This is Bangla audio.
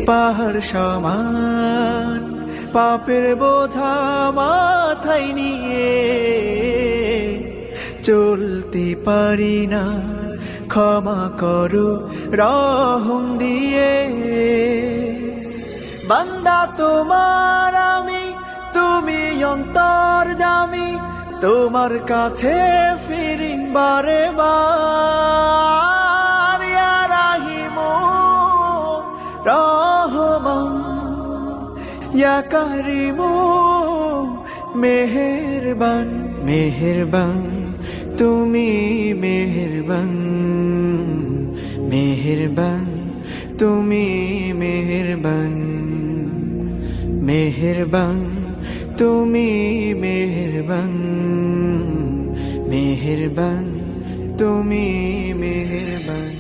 পাহাড় সমান পাপের বোঝা মাথায় নিয়ে চলতে পারি না, ক্ষমা করো রহম দিয়ে। বান্দা তোমার আমি, তুমি অন্তর্যামী, তোমার কাছে ফিরি বারে বার। ইয়া রাহিমু রহমান, ইয়া কারিমু মেহেরবান, মেহেরবান তুমি মেহেরবান, মেহেরবান তুমি মেহেরবান, মেহেরবান তুমি মেহেরবান, মেহেরবান তুমি মেহেরবান।